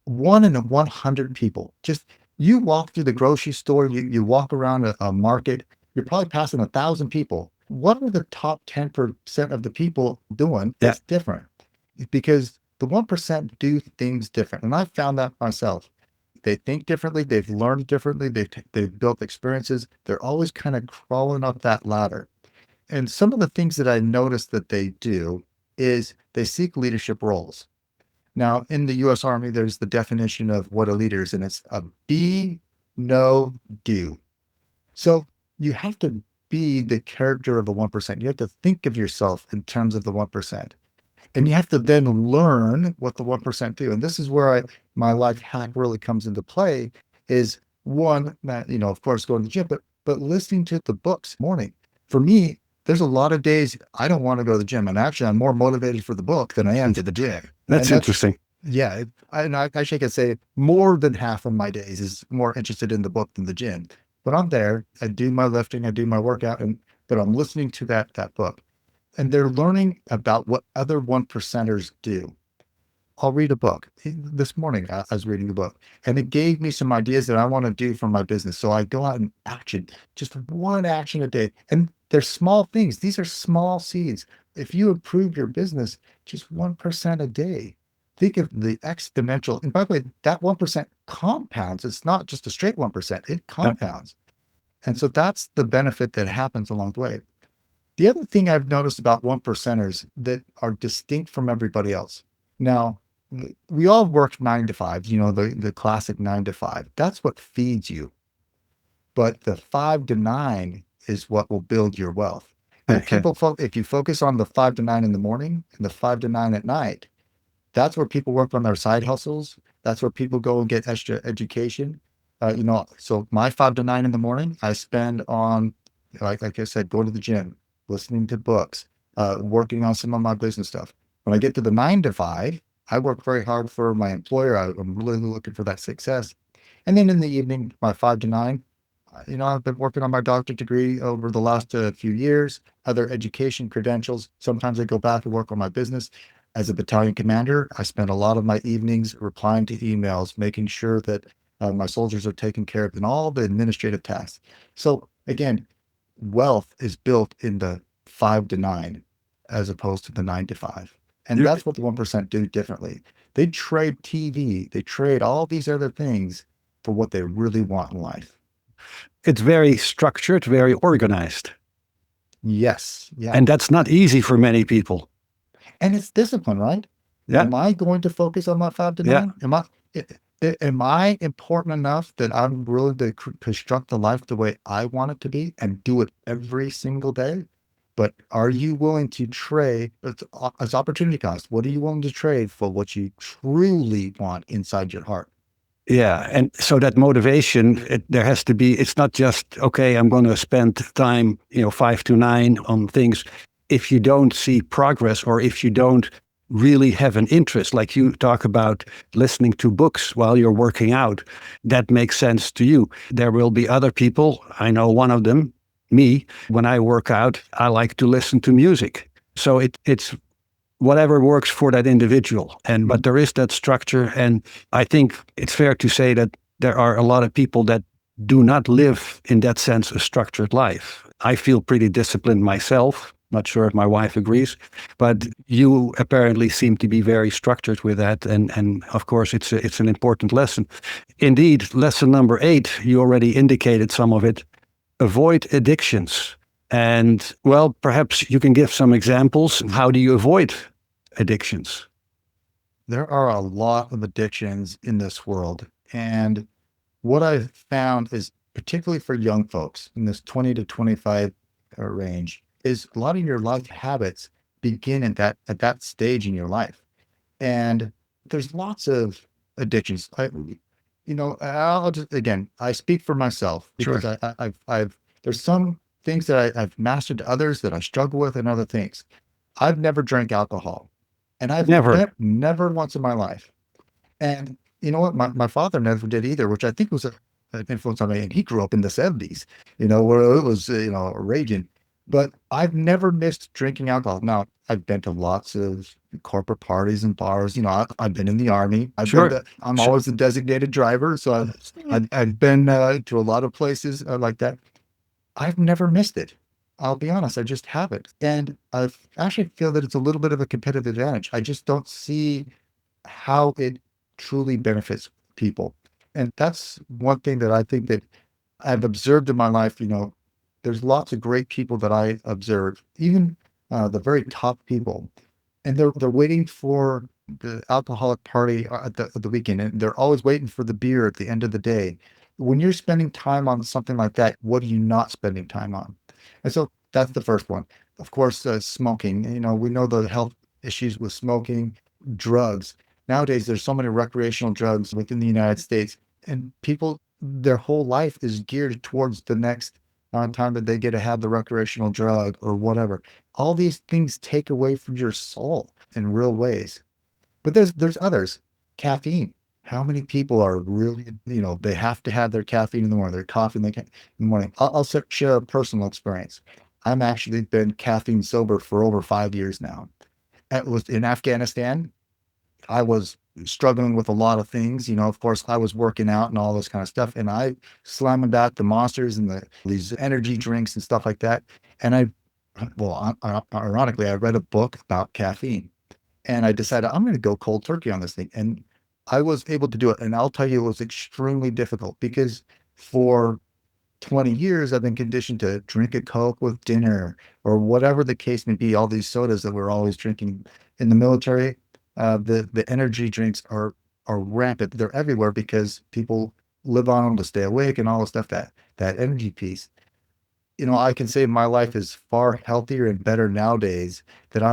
1 in 100 people. Just you walk through the grocery store, you walk around a market, you're probably passing 1,000 people. What are the top 10% of the people doing that's different? Because the 1% do things different. And I found that myself. They think differently. They've learned differently. They've built experiences. They're always kind of crawling up that ladder. And some of the things that I noticed that they do is they seek leadership roles. Now, in the U.S. Army, there's the definition of what a leader is, and it's a be, know, do. So you have to be the character of the 1%. You have to think of yourself in terms of the 1%. And you have to then learn what the 1% do. And this is where my life hack really comes into play, is one, that, of course, going to the gym, but listening to the books morning. For me, there's a lot of days I don't want to go to the gym. And actually, I'm more motivated for the book than I am to the gym. That's And that's, interesting. yeah, I actually could say more than half of my days is more interested in the book than the gym. But I'm there, I do my lifting, I do my workout, but I'm listening to that book. And they're learning about what other one percenters do. I'll read a book. This morning, I was reading a book, and it gave me some ideas that I want to do for my business. So I go out and action, just one action a day. And they're small things. These are small seeds. If you improve your business, just 1% a day. Think of the exponential. And by the way, that 1% compounds. It's not just a straight 1%, it Yeah. compounds. And so that's the benefit that happens along the way. The other thing I've noticed about one percenters that are distinct from everybody else. Now, we all work 9 to 5, the classic 9 to 5. That's what feeds you. But the 5 to 9 is what will build your wealth. And if you focus on the 5 to 9 in the morning and the 5 to 9 at night, that's where people work on their side hustles. That's where people go and get extra education. So my 5 to 9 in the morning, I spend on, like I said, going to the gym, listening to books, working on some of my business stuff. When I get to the 9 to 5, I work very hard for my employer. I'm really looking for that success. And then in the evening, my 5 to 9, I've been working on my doctorate degree over the last few years, other education credentials. Sometimes I go back and work on my business. As a battalion commander, I spend a lot of my evenings replying to emails, making sure that my soldiers are taken care of, and all the administrative tasks. So again, wealth is built in the 5 to 9 as opposed to the 9 to 5. And You- that's what the 1% do differently. They trade TV, they trade all these other things for what they really want in life. It's very structured, very organized. Yes. Yeah. And that's not easy for many people. And it's discipline, right? Yeah. Am I going to focus on my 5 to 9? Am I important enough that I'm willing to construct the life the way I want it to be and do it every single day? But are you willing to trade as opportunity cost? What are you willing to trade for what you truly want inside your heart? Yeah. And so that motivation, there has to be, it's not just, okay, I'm going to spend time, 5 to 9 on things. If you don't see progress, or if you don't really have an interest, like you talk about listening to books while you're working out, that makes sense to you. There will be other people. I know one of them, me. When I work out, I like to listen to music. So it's whatever works for that individual. But there is that structure. And I think it's fair to say that there are a lot of people that do not live in that sense a structured life. I feel pretty disciplined myself. Not sure if my wife agrees, but you apparently seem to be very structured with that. And of course, it's an important lesson. Indeed, lesson number 8, you already indicated some of it. Avoid addictions. And well, perhaps you can give some examples. How do you avoid addictions? There are a lot of addictions in this world. And what I've found is, particularly for young folks in this 20 to 25 range, is a lot of your life habits begin at that stage in your life. And there's lots of addictions. I'll just, again, I speak for myself because Sure. there's some things that I've mastered, others that I struggle with, and other things. I've never drank alcohol, and I've Never. never once in my life. And you know what? My father never did either, which I think was an influence on me. And he grew up in the 70s, where it was, raging. But I've never missed drinking alcohol. Now, I've been to lots of corporate parties and bars. I've been in the Army. Sure. I'm always the designated driver. So I've been to a lot of places like that. I've never missed it. I'll be honest, I just haven't. And I actually feel that it's a little bit of a competitive advantage. I just don't see how it truly benefits people. And that's one thing that I think that I've observed in my life. There's lots of great people that I observe, even the very top people, and they're waiting for the alcoholic party at the weekend, and they're always waiting for the beer at the end of the day. When you're spending time on something like that, what are you not spending time on? And so that's the first one. Of course, smoking. We know the health issues with smoking, drugs. Nowadays, there's so many recreational drugs within the United States, and people, their whole life is geared towards the next time that they get to have the recreational drug or whatever. All these things take away from your soul in real ways. But there's others. Caffeine. How many people are really, they have to have their caffeine in the morning, their coffee in the morning. I'll share a personal experience. I'm actually been caffeine sober for over 5 years now. It was in Afghanistan. I was struggling with a lot of things. Of course, I was working out and all this kind of stuff, and I slammed out the monsters and these energy drinks and stuff like that. And ironically, I read a book about caffeine, and I decided I'm going to go cold turkey on this thing. And I was able to do it. And I'll tell you, it was extremely difficult because for 20 years, I've been conditioned to drink a Coke with dinner or whatever the case may be, all these sodas that we're always drinking in the military. The energy drinks are rampant. They're everywhere because people live on them to stay awake and all the stuff, that energy piece. I can say my life is far healthier and better nowadays that I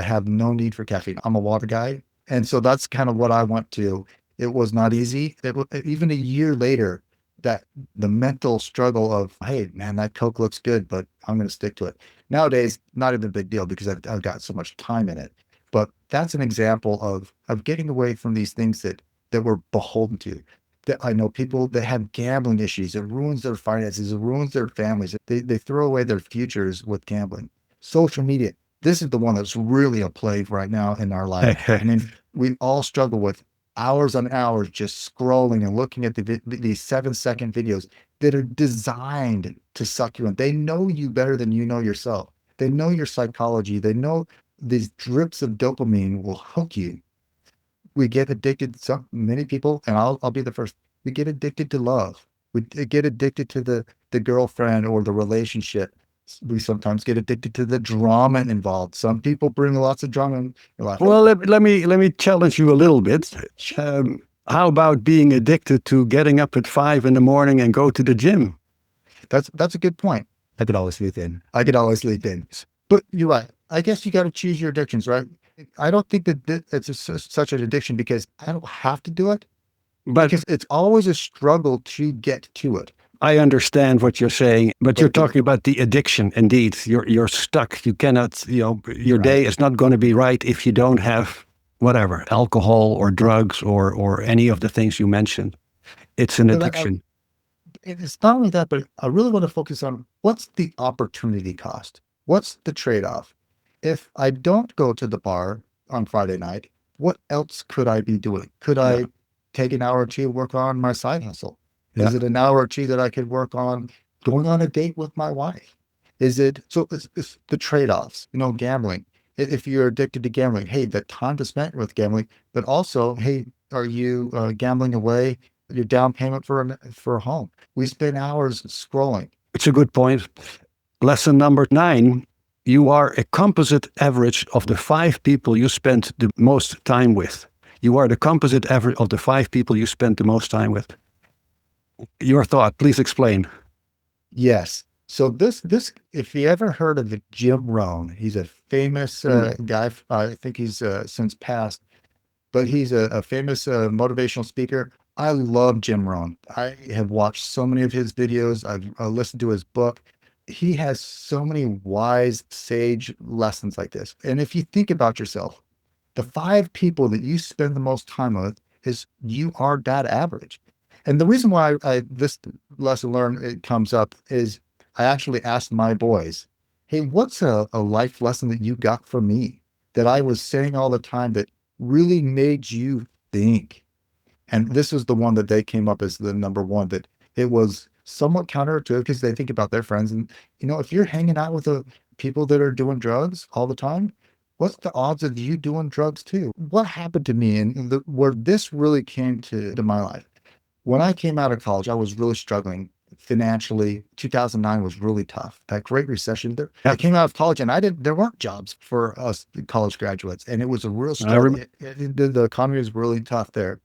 have no need for caffeine. I'm a water guy. And so that's kind of what I went to. It was not easy. Even a year later, that the mental struggle of, hey, man, that Coke looks good, but I'm going to stick to it. Nowadays, not even a big deal because I've got so much time in it. But that's an example of getting away from these things that we're beholden to. That I know people that have gambling issues. It ruins their finances. It ruins their families. They throw away their futures with gambling. Social media. This is the one that's really a plague right now in our life. I mean, we all struggle with hours on hours just scrolling and looking at these 7-second videos that are designed to suck you in. They know you better than you know yourself. They know your psychology. They know these drips of dopamine will hook you. We get addicted. So many people, and I'll be the first. We get addicted to love. We get addicted to the girlfriend or the relationship. We sometimes get addicted to the drama involved. Some people bring lots of drama in their life. Well, let me challenge you a little bit. How about being addicted to getting up at 5 in the morning and go to the gym? That's a good point. I could always sleep in. But you're right. I guess you got to choose your addictions, right? I don't think that it's such an addiction because I don't have to do it, But because it's always a struggle to get to it. I understand what you're saying, but you're talking about the addiction. Indeed, you're stuck. You cannot, your day is not going to be right if you don't have whatever, alcohol or drugs or any of the things you mentioned. It's an addiction. It's not only that, but I really want to focus on what's the opportunity cost? What's the trade-off? If I don't go to the bar on Friday night, what else could I be doing? Could I take an hour or two to work on my side hustle? Is it an hour or two that I could work on going on a date with my wife? It's the trade-offs, gambling. If you're addicted to gambling, hey, the time to spend with gambling, but also, hey, are you gambling away your down payment for a home? We spend hours scrolling. It's a good point. Lesson number 9. You are a composite average of the 5 people you spend the most time with. You are the composite average of the 5 people you spend the most time with. Your thought, please explain. Yes. So this, if you ever heard of Jim Rohn, he's a famous guy. I think he's since passed, but he's a famous motivational speaker. I love Jim Rohn. I have watched so many of his videos. I've listened to his book. He has so many wise, sage lessons like this. And if you think about yourself, the 5 people that you spend the most time with you are that average. And the reason why this lesson learned it comes up is I actually asked my boys, hey, what's a life lesson that you got from me that I was saying all the time that really made you think? And this was the one that they came up as the number one, that it was somewhat counterintuitive because they think about their friends. And, if you're hanging out with the people that are doing drugs all the time, what's the odds of you doing drugs too? What happened to me and where this really came to my life? When I came out of college, I was really struggling financially. 2009 was really tough. That Great Recession. I came out of college and there weren't jobs for us college graduates. And it was a real struggle. The economy was really tough there.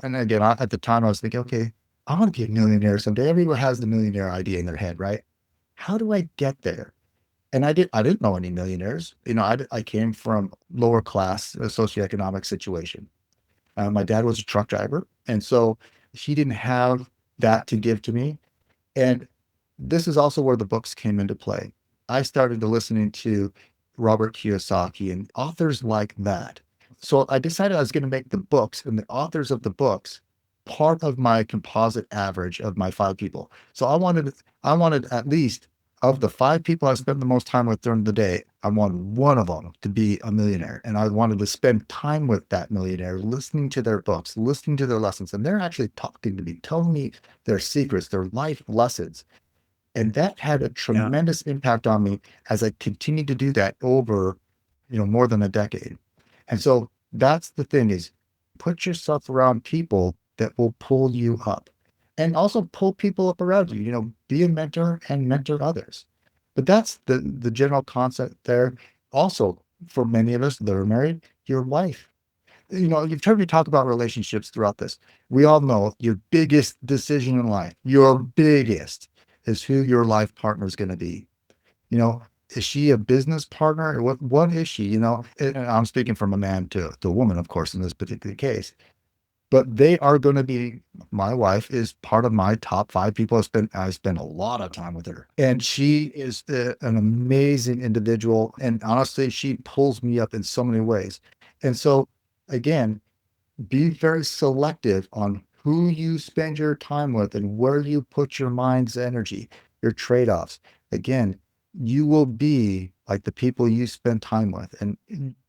And again, at the time I was thinking, okay, I want to be a millionaire someday. Everyone has the millionaire idea in their head, right? How do I get there? And I didn't know any millionaires. I came from lower class socioeconomic situation. My dad was a truck driver. And so he didn't have that to give to me. And This is also where the books came into play. I started to listening to Robert Kiyosaki and authors like that. So I decided I was going to make the books and the authors of the books part of my composite average of my 5 people. So I wanted at least of the 5 people I spent the most time with during the day, I wanted one of them to be a millionaire. And I wanted to spend time with that millionaire, listening to their books, listening to their lessons. And they're actually talking to me, telling me their secrets, their life lessons. And that had a Yeah. tremendous impact on me as I continued to do that over, more than a decade. And so that's the thing is put yourself around people that will pull you up and also pull people up around you, be a mentor and mentor others. But that's the general concept there. Also, for many of us that are married, your wife. You've heard me talk about relationships throughout this. We all know your biggest decision in life, your biggest, is who your life partner is going to be. You know, is she a business partner? What is she? And I'm speaking from a man to a woman, of course, in this particular case. But they are going to be. My wife is part of my top 5 people. I spend a lot of time with her, and she is an amazing individual. And honestly, she pulls me up in so many ways. And so, again, be very selective on who you spend your time with and where you put your mind's energy, your trade-offs. Again, you will be like the people you spend time with and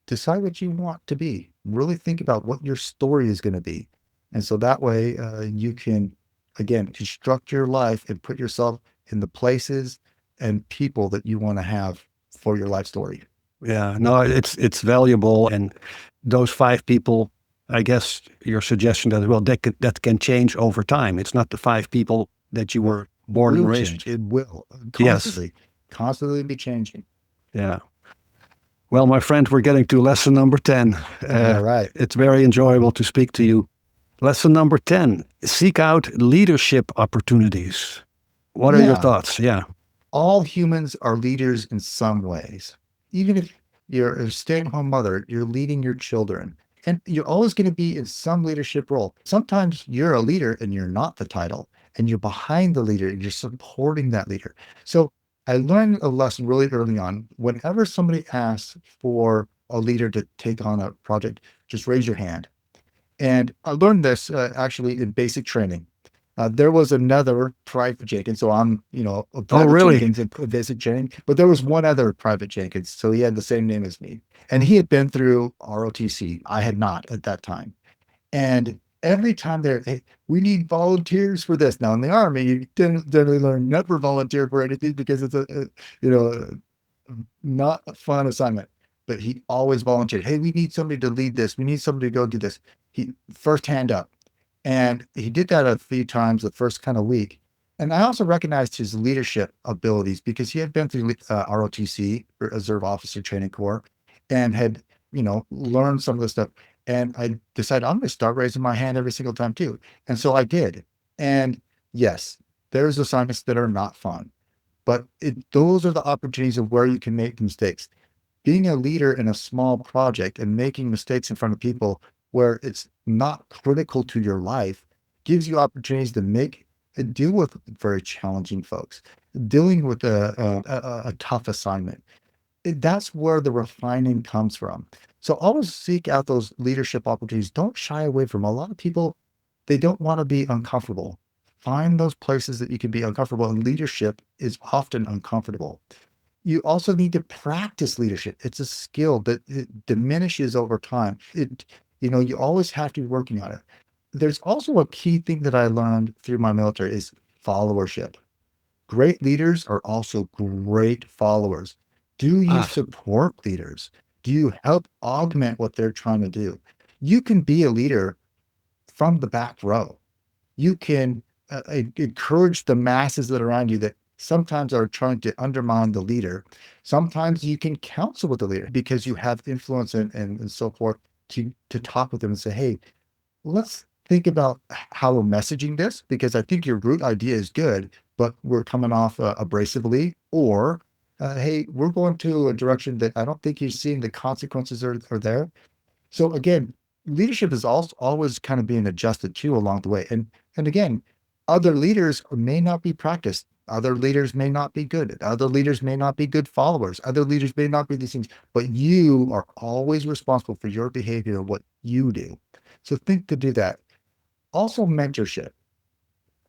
decide what you want to be. Really think about what your story is going to be. And so that way you can, again, construct your life and put yourself in the places and people that you want to have for your life story. Yeah, no, it's valuable, and those 5 people. I guess your suggestion that well that can change over time. It's not the 5 people that you were born and Will raised change. It will with. Yes. constantly be changing. Yeah. Well, my friend, we're getting to lesson number 10. All right. It's very enjoyable to speak to you. Lesson number 10: seek out leadership opportunities. What are your Yeah. thoughts? Yeah. All humans are leaders in some ways. Even if you're a stay-at-home mother, you're leading your children. And you're always going to be in some leadership role. Sometimes you're a leader and you're not the title, and you're behind the leader and you're supporting that leader. So I learned a lesson really early on. Whenever somebody asks for a leader to take on a project, just raise your hand. And I learned this actually in basic training. There was another Private Jenkins. So I'm, a Oh, Private really? Jenkins in basic training, but there was one other Private Jenkins. So he had the same name as me. And he had been through ROTC. I had not at that time. And every time hey, we need volunteers for this. Now in the Army, you didn't generally learn never volunteer for anything because it's not a fun assignment. But he always volunteered. Hey, we need somebody to lead this. We need somebody to go do this. He first hand up. And he did that a few times the first kind of week. And I also recognized his leadership abilities because he had been through ROTC, Reserve Officer Training Corps, and had, learned some of the stuff. And I decided I'm going to start raising my hand every single time too. And so I did. And yes, there's assignments that are not fun, but those are the opportunities of where you can make mistakes. Being a leader in a small project and making mistakes in front of people where it's not critical to your life gives you opportunities to make and deal with very challenging folks, dealing with a tough assignment. That's where the refining comes from. So always seek out those leadership opportunities. Don't shy away from 'em. A lot of people, they don't want to be uncomfortable. Find those places that you can be uncomfortable, and leadership is often uncomfortable. You also need to practice leadership. It's a skill that it diminishes over time. You always have to be working on it. There's also a key thing that I learned through my military is followership. Great leaders are also great followers. Do you Ah, support leaders? Do you help augment what they're trying to do? You can be a leader from the back row. You can encourage the masses that are around you that sometimes are trying to undermine the leader. Sometimes you can counsel with the leader because you have influence and so forth to talk with them and say, hey, let's think about how we're messaging this because I think your root idea is good, but we're coming off abrasively, or hey, we're going to a direction that I don't think you're seeing the consequences are there. So again, leadership is also always kind of being adjusted to along the way. And again, other leaders may not be practiced. Other leaders may not be good. Other leaders may not be good followers. Other leaders may not be these things, but you are always responsible for your behavior and what you do. So think to do that. Also, mentorship.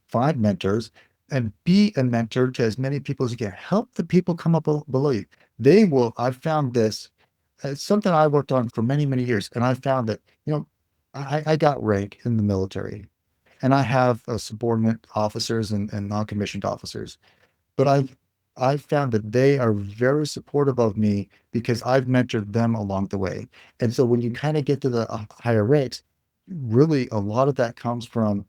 Find mentors and be a mentor to as many people as you can. Help the people come up below you. They will. I've found this. It's something I worked on for many, many years. And I found that, I got rank in the military and I have subordinate officers and non-commissioned officers. But I've found that they are very supportive of me because I've mentored them along the way. And so when you kind of get to the higher ranks, really a lot of that comes from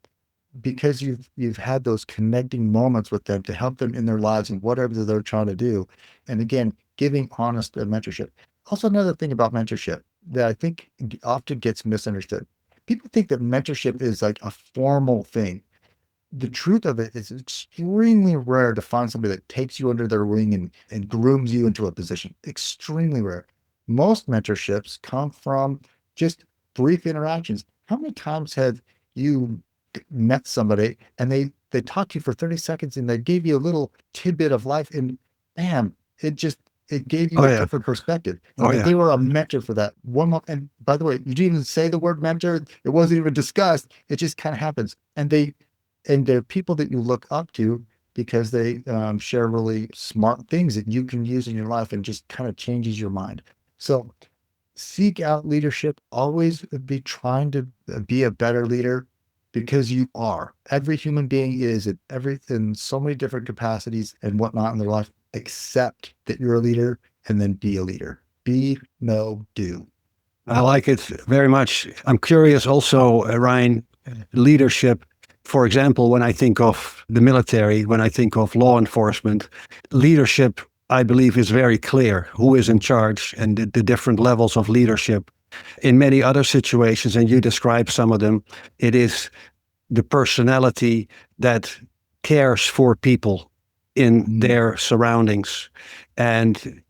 because you've had those connecting moments with them to help them in their lives and whatever they're trying to do. And again, giving honest mentorship. Also, another thing about mentorship that I think often gets misunderstood. People think that mentorship is like a formal thing. The truth of it is extremely rare to find somebody that takes you under their wing and grooms you into a position. Extremely rare. Most mentorships come from just brief interactions. How many times have you met somebody and they talked to you for 30 seconds and they gave you a little tidbit of life and bam, it gave you Oh a yeah. different perspective. Oh And yeah. they were a mentor for that one month. And by the way, you didn't even say the word mentor. It wasn't even discussed. It just kind of happens. And they're people that you look up to because they share really smart things that you can use in your life and just kind of changes your mind. So seek out leadership. Always be trying to be a better leader because you are. Every human being is in so many different capacities and whatnot in their life. Accept that you're a leader and then be a leader. Be, no, do. I like it very much. I'm curious also, Ryan, leadership. For example, when I think of the military, when I think of law enforcement, leadership, I believe, is very clear who is in charge and the different levels of leadership. In many other situations, and you describe some of them, it is the personality that cares for people in their surroundings. And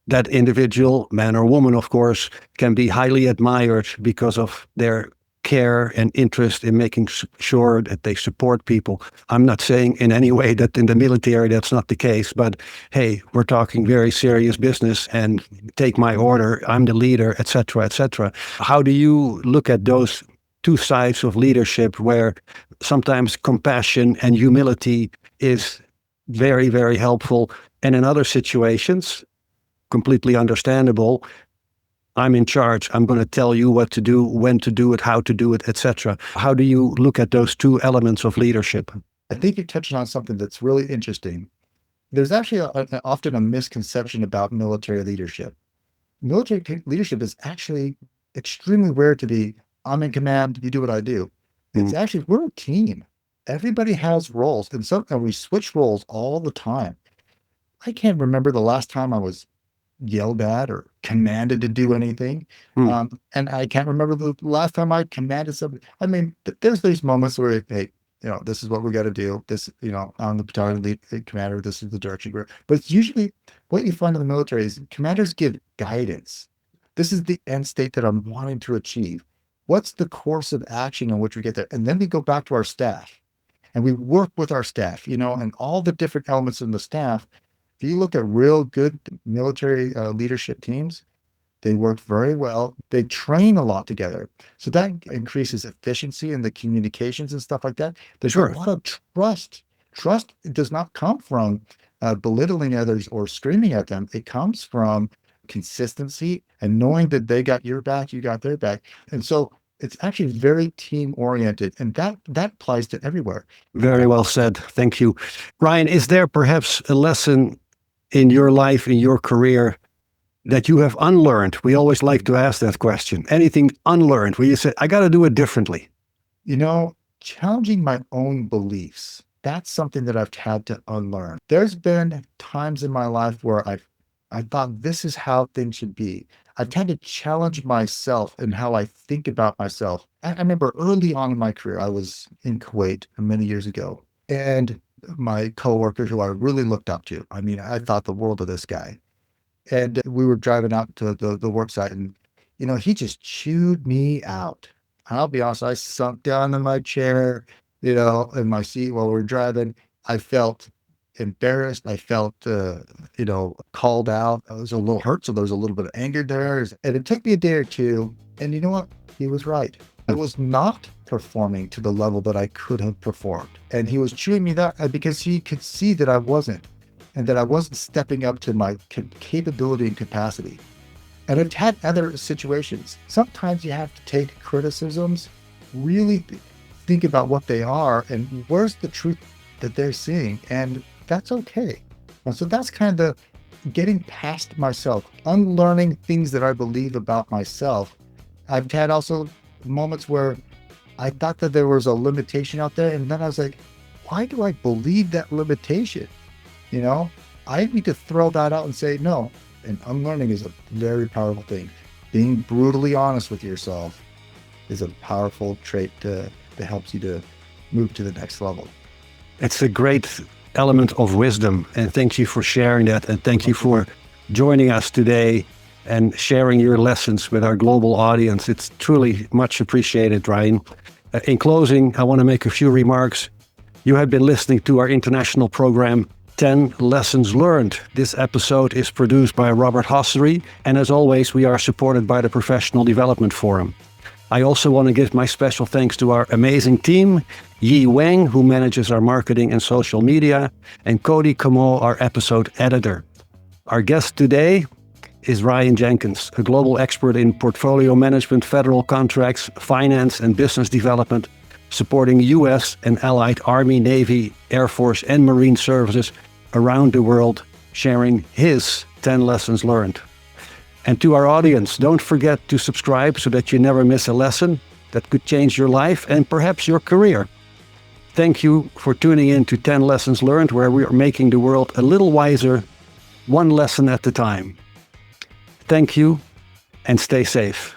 that individual, man or woman, of course, can be highly admired because of their care and interest in making sure that they support people. I'm not saying in any way that in the military that's not the case, but hey, we're talking very serious business and take my order, I'm the leader, etc., etc. How do you look at those two sides of leadership where sometimes compassion and humility is very, very helpful, and in other situations, completely understandable, I'm in charge. I'm going to tell you what to do, when to do it, how to do it, etc. How do you look at those two elements of leadership? I think you're touching on something that's really interesting. There's actually often a misconception about military leadership. Military leadership is actually extremely rare to be, I'm in command, you do what I do. It's Mm. actually, we're a team. Everybody has roles and we switch roles all the time. I can't remember the last time I was yelled at or commanded to do anything. Mm. And I can't remember the last time I commanded somebody. I mean, there's these moments where, hey, this is what we got to do. This, I'm the battalion lead commander. This is the direction group. But it's usually what you find in the military is commanders give guidance. This is the end state that I'm wanting to achieve. What's the course of action in which we get there? And then we go back to our staff and we work with our staff, and all the different elements in the staff. If you look at real good military leadership teams, they work very well. They train a lot together. So that increases efficiency in the communications and stuff like that. There's a Sure. lot of trust. Trust does not come from belittling others or screaming at them. It comes from consistency and knowing that they got your back, you got their back. And so it's actually very team oriented. And that applies to everywhere. Very well said. Thank you. Ryan, is there perhaps a lesson in your life, in your career, that you have unlearned? We always like to ask that question. Anything unlearned where you said, I got to do it differently? Challenging my own beliefs. That's something that I've had to unlearn. There's been times in my life where I thought this is how things should be. I tend to challenge myself and how I think about myself. I remember early on in my career, I was in Kuwait many years ago, and my coworker who I really looked up to. I mean, I thought the world of this guy. And we were driving out to the work site and, he just chewed me out. I'll be honest, I sunk down in my chair, in my seat while we were driving. I felt embarrassed. I felt, called out. I was a little hurt. So there was a little bit of anger there. And it took me a day or two. And you know what? He was right. I was not performing to the level that I could have performed. And he was chewing me that because he could see that I wasn't, and that I wasn't stepping up to my capability and capacity. And I've had other situations. Sometimes you have to take criticisms, really think about what they are and where's the truth that they're seeing. And that's okay. And so that's kind of getting past myself, unlearning things that I believe about myself. I've had also moments where I thought that there was a limitation out there. And then I was like, why do I believe that limitation? I need to throw that out and say, no. And unlearning is a very powerful thing. Being brutally honest with yourself is a powerful trait that helps you to move to the next level. It's a great element of wisdom. And thank you for sharing that. And thank you for joining us today and sharing your lessons with our global audience. It's truly much appreciated, Ryan. In closing, I want to make a few remarks. You have been listening to our international program, 10 Lessons Learned. This episode is produced by Robert Hossery, and as always, we are supported by the Professional Development Forum. I also want to give my special thanks to our amazing team, Yi Wang, who manages our marketing and social media, and Cody Camo, our episode editor. Our guest today is Ryan Jenkins, a global expert in portfolio management, federal contracts, finance, and business development, supporting U.S. and allied Army, Navy, Air Force, and Marine services around the world, sharing his 10 lessons learned. And to our audience, don't forget to subscribe so that you never miss a lesson that could change your life and perhaps your career. Thank you for tuning in to 10 Lessons Learned, where we are making the world a little wiser, one lesson at a time. Thank you, and stay safe.